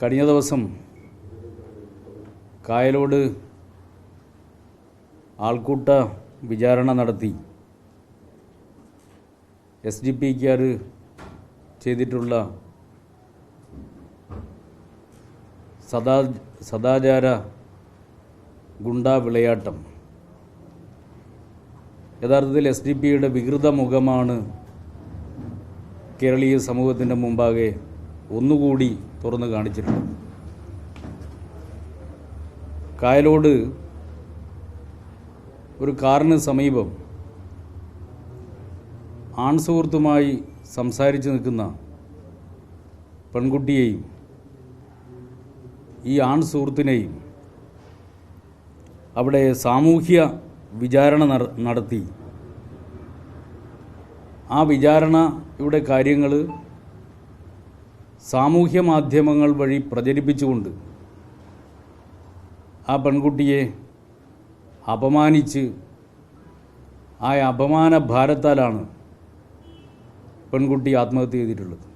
കഴിഞ്ഞ ദിവസം കായലോട് ആൾക്കൂട്ട വിചാരണ നടത്തി SDPക്കാർ ചെയ്തിട്ടുള്ള സദാചാര ഗുണ്ടാ വിളയാട്ടം യഥാർത്ഥത്തിൽ SDP-യുടെ വികൃത മുഖമാണ് കേരളീയ സമൂഹത്തിൻ്റെ മുമ്പാകെ ഒന്നുകൂടി തുറന്നു കാണിച്ചിട്ടുണ്ട്. കായലോട് ഒരു കാറിന് സമീപം ആൺസുഹൃത്തുമായി സംസാരിച്ച് നിൽക്കുന്ന പെൺകുട്ടിയെയും ഈ ആൺസുഹൃത്തിനെയും അവിടെ സാമൂഹ്യ വിചാരണ നടത്തി. ആ വിചാരണയുടെ കാര്യങ്ങൾ സാമൂഹ്യ മാധ്യമങ്ങൾ വഴി പ്രചരിപ്പിച്ചുകൊണ്ട് ആ പെൺകുട്ടിയെ അപമാനിച്ച് ആ അപമാന ഭാരത്താലാണ് പെൺകുട്ടി ആത്മഹത്യ ചെയ്തിട്ടുള്ളത്.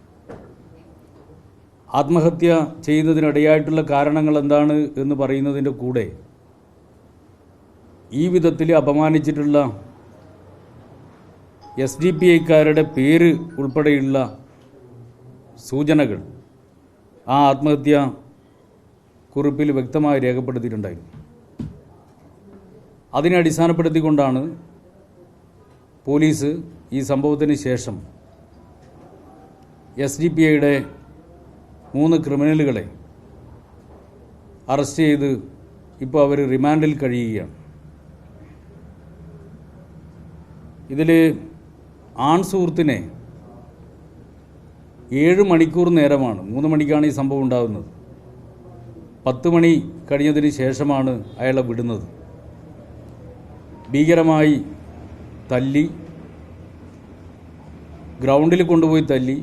ആത്മഹത്യ ചെയ്യുന്നതിനിടയായിട്ടുള്ള കാരണങ്ങൾ എന്താണ് എന്ന് പറയുന്നതിൻ്റെ കൂടെ ഈ വിധത്തിൽ അപമാനിച്ചിട്ടുള്ള SDPIക്കാരുടെ പേര് ഉൾപ്പെടെയുള്ള സൂചനകൾ ആ ആത്മഹത്യാ കുറിപ്പിൽ വ്യക്തമായി രേഖപ്പെടുത്തിയിട്ടുണ്ടായിരുന്നു. അതിനെ അടിസ്ഥാനപ്പെടുത്തിക്കൊണ്ടാണ് പോലീസ് ഈ സംഭവത്തിന് ശേഷം SDPIയുടെ 3 ക്രിമിനലുകളെ അറസ്റ്റ് ചെയ്ത് ഇപ്പോൾ അവർ റിമാൻഡിൽ കഴിയുകയാണ്. ഇതിൽ ആൺസുഹൃത്തിനെ 7 മണിക്കൂർ നേരമാണ്, 3 മണിക്കാണ് ഈ സംഭവം ഉണ്ടാകുന്നത്, 10 മണി കഴിഞ്ഞതിന് ശേഷമാണ് അയാളെ വിടുന്നത്. ഭീകരമായി തല്ലി, ഗ്രൗണ്ടിൽ കൊണ്ടുപോയി തല്ലി,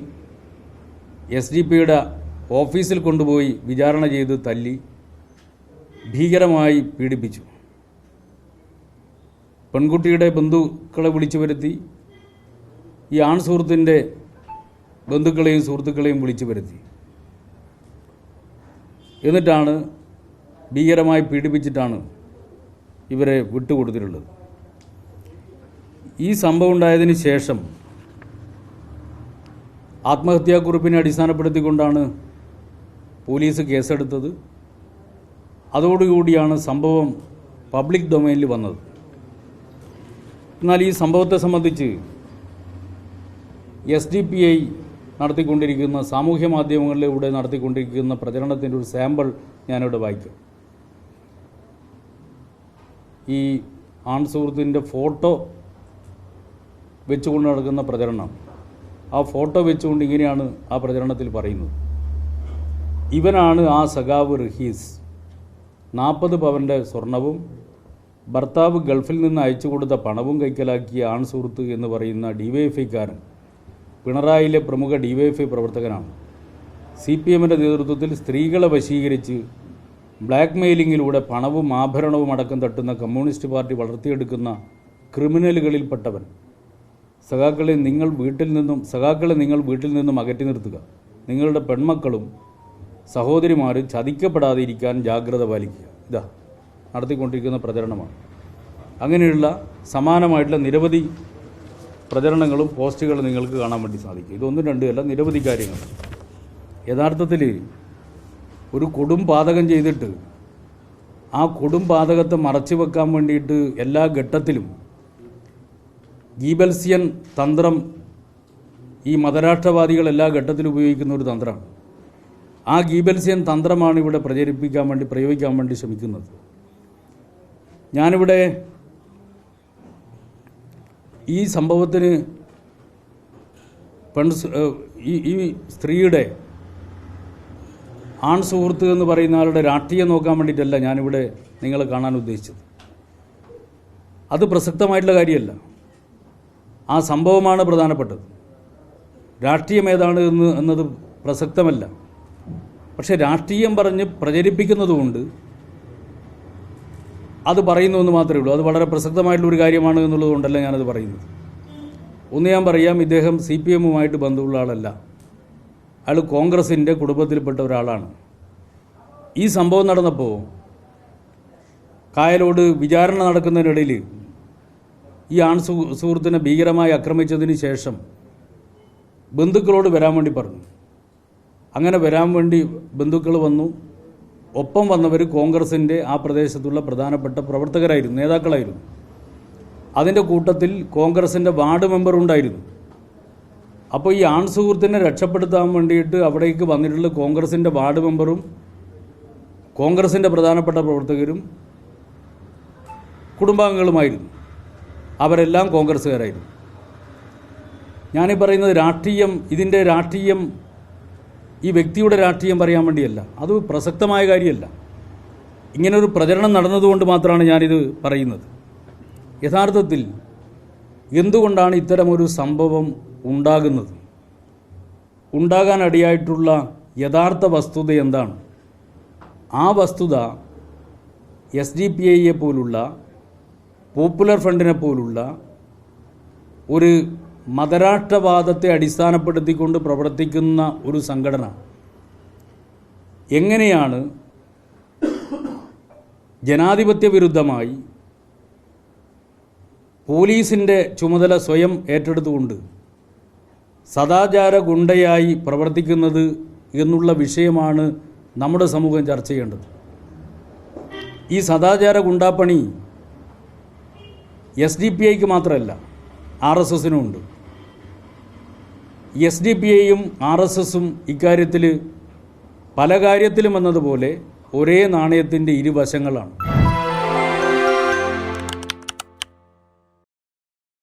SDP-യുടെ ഓഫീസിൽ കൊണ്ടുപോയി വിചാരണ ചെയ്ത് തല്ലി, ഭീകരമായി പീഡിപ്പിച്ചു. പെൺകുട്ടിയുടെ ബന്ധുക്കളെ വിളിച്ചു വരുത്തി, ഈ ആൺസുഹൃത്തിൻ്റെ ബന്ധുക്കളെയും സുഹൃത്തുക്കളെയും വിളിച്ചു വരുത്തി. എന്നിട്ടാണ് ഭീകരമായി പീഡിപ്പിച്ചിട്ടാണ് ഇവരെ വിട്ടുകൊടുത്തിട്ടുള്ളത്. ഈ സംഭവം ഉണ്ടായതിന് ശേഷം ആത്മഹത്യാക്കുറിപ്പിനെ അടിസ്ഥാനപ്പെടുത്തിക്കൊണ്ടാണ് പോലീസ് കേസെടുത്തത്. അതോടുകൂടിയാണ് സംഭവം പബ്ലിക് ഡൊമൈനിൽ വന്നത്. എന്നാൽ ഈ സംഭവത്തെ സംബന്ധിച്ച് SDPI നടത്തിക്കൊണ്ടിരിക്കുന്ന സാമൂഹ്യ മാധ്യമങ്ങളിലൂടെ നടത്തിക്കൊണ്ടിരിക്കുന്ന പ്രചരണത്തിൻ്റെ ഒരു സാമ്പിൾ ഞാനിവിടെ വായിക്കാം. ഈ ആൺസുഹൃത്തിൻ്റെ ഫോട്ടോ വെച്ചുകൊണ്ട് നടക്കുന്ന പ്രചരണം, ആ ഫോട്ടോ വെച്ചുകൊണ്ട് ഇങ്ങനെയാണ് ആ പ്രചരണത്തിൽ പറയുന്നത്: ഇവനാണ് ആ സഖാവ് റഹീസ്, 40 പവൻ്റെ സ്വർണവും ഭർത്താവ് ഗൾഫിൽ നിന്ന് അയച്ചു കൊടുത്ത പണവും കൈക്കലാക്കിയ ആൺസുഹൃത്ത് എന്ന് പറയുന്ന DYFIക്കാരൻ പിണറായിയിലെ പ്രമുഖ DYFI പ്രവർത്തകനാണ്. CPMൻ്റെ നേതൃത്വത്തിൽ സ്ത്രീകളെ വശീകരിച്ച് ബ്ലാക്ക് മെയിലിങ്ങിലൂടെ പണവും ആഭരണവും അടക്കം തട്ടുന്ന കമ്മ്യൂണിസ്റ്റ് പാർട്ടി വളർത്തിയെടുക്കുന്ന ക്രിമിനലുകളിൽപ്പെട്ടവൻ. സഖാക്കളെ നിങ്ങൾ വീട്ടിൽ നിന്നും അകറ്റി നിർത്തുക. നിങ്ങളുടെ പെൺമക്കളും സഹോദരിമാരും ചതിക്കപ്പെടാതെ ഇരിക്കാൻ ജാഗ്രത പാലിക്കുക. ഇതാ നടത്തിക്കൊണ്ടിരിക്കുന്ന പ്രചരണമാണ്. അങ്ങനെയുള്ള സമാനമായിട്ടുള്ള നിരവധി പ്രചരണങ്ങളും പോസ്റ്റുകളും നിങ്ങൾക്ക് കാണാൻ വേണ്ടി സാധിക്കും. ഇതൊന്നും രണ്ടുമല്ല, നിരവധി കാര്യങ്ങൾ. യഥാർത്ഥത്തിൽ ഒരു കൊടും പാതകം ചെയ്തിട്ട് ആ കൊടും പാതകത്തെ മറച്ചു വെക്കാൻ വേണ്ടിയിട്ട് എല്ലാ ഘട്ടത്തിലും ഗീബൽസിയൻ തന്ത്രം ഈ മതരാഷ്ട്രവാദികൾ എല്ലാ ഘട്ടത്തിലും ഉപയോഗിക്കുന്ന ഒരു തന്ത്രമാണ്. ആ ഗീബൽസിയൻ തന്ത്രമാണ് ഇവിടെ പ്രയോഗിക്കാൻ വേണ്ടി ശ്രമിക്കുന്നത്. ഞാനിവിടെ ഈ സംഭവത്തിന് ഈ സ്ത്രീയുടെ ആൺസുഹൃത്ത് എന്ന് പറയുന്ന ആളുടെ രാഷ്ട്രീയം നോക്കാൻ വേണ്ടിയിട്ടല്ല ഞാനിവിടെ നിങ്ങളെ കാണാൻ ഉദ്ദേശിച്ചത്. അത് പ്രസക്തമായിട്ടുള്ള കാര്യമല്ല. ആ സംഭവമാണ് പ്രധാനപ്പെട്ടത്. രാഷ്ട്രീയം ഏതാണ് എന്നത് പ്രസക്തമല്ല. പക്ഷേ രാഷ്ട്രീയം പറഞ്ഞ് പ്രചരിപ്പിക്കുന്നതുകൊണ്ട് അത് പറയുന്നുവെന്ന് മാത്രമേ ഉള്ളൂ. അത് വളരെ പ്രസക്തമായിട്ടുള്ളൊരു കാര്യമാണ് എന്നുള്ളതുകൊണ്ടല്ല ഞാനത് പറയുന്നത്. ഒന്ന് ഞാൻ പറയാം, ഇദ്ദേഹം CPMുമായിട്ട് ബന്ധമുള്ള ആളല്ല. അയാൾ കോൺഗ്രസിൻ്റെ കുടുംബത്തിൽപ്പെട്ട ഒരാളാണ്. ഈ സംഭവം നടന്നപ്പോൾ കായലോട് വിചാരണ നടക്കുന്നതിനിടയിൽ ഈ സുഹൃത്തിനെ ഭീകരമായി ആക്രമിച്ചതിന് ശേഷം ബന്ധുക്കളോട് വരാൻ വേണ്ടി പറഞ്ഞു. അങ്ങനെ വരാൻ വേണ്ടി ബന്ധുക്കൾ വന്നു. ഒപ്പം വന്നവർ കോൺഗ്രസിൻ്റെ ആ പ്രദേശത്തുള്ള പ്രധാനപ്പെട്ട പ്രവർത്തകരായിരുന്നു, നേതാക്കളായിരുന്നു. അതിൻ്റെ കൂട്ടത്തിൽ കോൺഗ്രസിൻ്റെ വാർഡ് മെമ്പർ ഉണ്ടായിരുന്നു. അപ്പോൾ ഈ സുഹൃത്തിനെ രക്ഷപ്പെടുത്താൻ വേണ്ടിയിട്ട് അവിടേക്ക് വന്നിട്ടുള്ള കോൺഗ്രസിൻ്റെ വാർഡ് മെമ്പറും കോൺഗ്രസിൻ്റെ പ്രധാനപ്പെട്ട പ്രവർത്തകരും കുടുംബാംഗങ്ങളുമായിരുന്നു. അവരെല്ലാം കോൺഗ്രസ്സുകാരായിരുന്നു. ഞാനീ പറയുന്നത് ഇതിൻ്റെ രാഷ്ട്രീയം ഈ വ്യക്തിയുടെ രാഷ്ട്രീയം പറയാൻ വേണ്ടിയല്ല, അത് പ്രസക്തമായ കാര്യമല്ല. ഇങ്ങനൊരു പ്രചരണം നടന്നതുകൊണ്ട് മാത്രമാണ് ഞാനിത് പറയുന്നത്. യഥാർത്ഥത്തിൽ എന്തുകൊണ്ടാണ് ഇത്തരമൊരു സംഭവം ഉണ്ടാകുന്നത്, ഉണ്ടാകാനിടയായിട്ടുള്ള യഥാർത്ഥ വസ്തുത എന്താണ്? ആ വസ്തുത SDPI പോലുള്ള പോപ്പുലർ ഫ്രണ്ടിനെ പോലുള്ള ഒരു മതരാഷ്ട്രവാദത്തെ അടിസ്ഥാനപ്പെടുത്തിക്കൊണ്ട് പ്രവർത്തിക്കുന്ന ഒരു സംഘടന എങ്ങനെയാണ് ജനാധിപത്യ വിരുദ്ധമായി പോലീസിൻ്റെ ചുമതല സ്വയം ഏറ്റെടുത്തുകൊണ്ട് സദാചാര ഗുണ്ടയായി പ്രവർത്തിക്കുന്നത് എന്നുള്ള വിഷയമാണ് നമ്മുടെ സമൂഹം ചർച്ച ചെയ്യേണ്ടത്. ഈ സദാചാര ഗുണ്ടാപ്പണി SDPIക്ക് മാത്രമല്ല, RSSനും ഉണ്ട്. SDPIയും RSSും ഇക്കാര്യത്തിൽ പല കാര്യത്തിലും എന്നതുപോലെ ഒരേ നാണയത്തിൻ്റെ ഇരുവശങ്ങളാണ്.